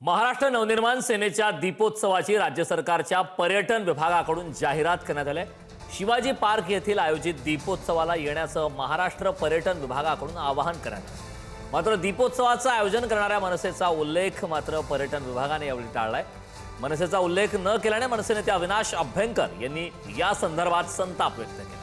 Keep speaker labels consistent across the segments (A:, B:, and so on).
A: महाराष्ट्र नवनिर्माण सेनेच्या दीपोत्सवाची राज्य सरकारच्या पर्यटन विभागाकडून जाहिरात करण्यात आली आहे। शिवाजी पार्क येथील आयोजित दीपोत्सवाला येण्याचं महाराष्ट्र पर्यटन विभागाकडून आवाहन करण्यात आलं। मात्र दीपोत्सवाचं आयोजन करणाऱ्या मनसेचा उल्लेख मात्र पर्यटन विभागाने यावेळी टाळलाय। मनसेचा उल्लेख न केल्याने मनसे नेते अविनाश अभ्यंकर यांनी या संदर्भात संताप व्यक्त केला।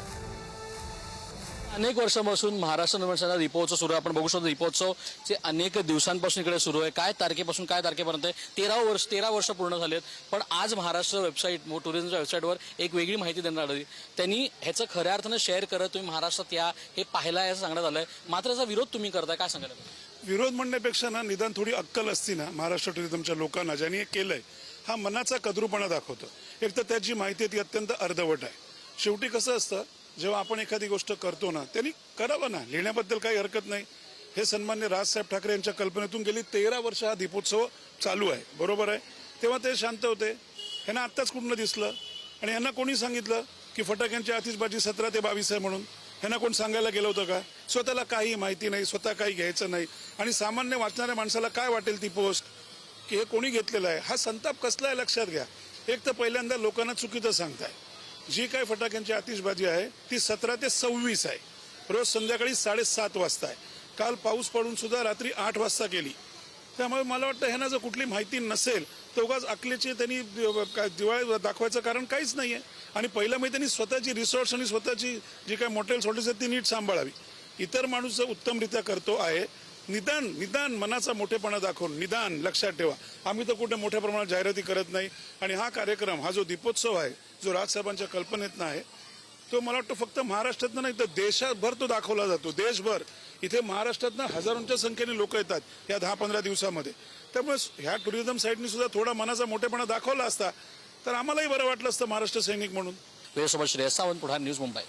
B: अनेक वर्षांपासून महाराष्ट्र नवनिर्माण दीपोत्सव सुरू आहे। आपण बघू शकतो दीपोत्सव चे अनेक दिवसांपासून इकडे सुरू आहे। काय तारखेपासून काय तारखेपर्यंत 13 वर्ष पूर्ण झालेत। पण आज महाराष्ट्र वेबसाईट टुरिझमच्या वेबसाईटवर एक वेगळी माहिती देण्यात आली। त्यांनी ह्याचं खऱ्या अर्थानं शेअर करत तुम्ही महाराष्ट्रात या हे पाहायला असं सांगण्यात आलंय। मात्र याचा विरोध तुम्ही करताय, काय सांगाल?
C: विरोध म्हणण्यापेक्षा ना निदान थोडी अक्कल असती ना महाराष्ट्र टुरिझमच्या लोकांना, ज्यांनी हे केलंय हा मनाचा कद्रूपणा दाखवतो। एक तर त्याची माहिती ती अत्यंत अर्धवट आहे। शेवटी कसं असतं, जेव्हा आपण एखादी गोष्ट करतो ना त्यांनी करावं ना, लिहिण्याबद्दल काही हरकत नाही। हे सन्मान्य राजसाहेब ठाकरे यांच्या कल्पनेतून गेली 13 वर्ष हा दीपोत्सव चालू आहे, बरोबर आहे। तेव्हा ते शांत होते, ह्यांना आत्ताच कुठनं दिसलं? आणि ह्यांना कोणी सांगितलं की फटाक्यांची आतिषबाजी 17 ते 22 आहे म्हणून? ह्यांना कोण सांगायला गेलं होतं का? स्वतःला काही माहिती नाही, स्वतः काही घ्यायचं नाही आणि सामान्य वाचणाऱ्या माणसाला काय वाटेल ती पोस्ट की हे कोणी घेतलेलं आहे? हा संताप कसला आहे लक्षात घ्या। एक तर पहिल्यांदा लोकांना चुकीचं सांगताय। जी काय फटाक्यांची आतिषबाजी आहे ती 17 ते 26 आहे, रोज संध्याकाळी 7:30 वाजता आहे। काल पाऊस पडून सुद्धा रात्री 8 वाजता केली। त्यामुळे मला वाटतं ह्यांना जर कुठली माहिती नसेल तर उगाच अकलेची त्यांनी दिवाळी दाखवायचं कारण काहीच नाही आहे। आणि पहिलं म्हणजे त्यांनी स्वतःची रिसॉर्ट्स आणि स्वतःची जी काय मॉटेल्स हॉटेल्स आहेत ती नीट सांभाळावी। इतर माणूस जर उत्तमरित्या करतो आहे, निदान मनाचा मोठेपणा दाखवून निदान लक्षात ठेवा। आम्ही तर कुठे मोठ्या प्रमाणात जाहिराती करत नाही आणि हा कार्यक्रम, हा जो दीपोत्सव आहे जो राजसाहेबांच्या कल्पनेतनं आहे, तो मला वाटतं फक्त महाराष्ट्रातनं नाही तर देशभर तो दाखवला जातो। देशभर इथे महाराष्ट्रातनं हजारोंच्या संख्येने लोक येतात या 10-15 दिवसामध्ये। त्यामुळे ह्या टुरिझम साईटनी सुद्धा थोडा मनाचा मोठेपणा दाखवला असता तर आम्हालाही बरं वाटलं असतं महाराष्ट्र सैनिक म्हणून।
B: वेळेसोबत श्रेयस सावंत, पुढार न्यूज, मुंबई।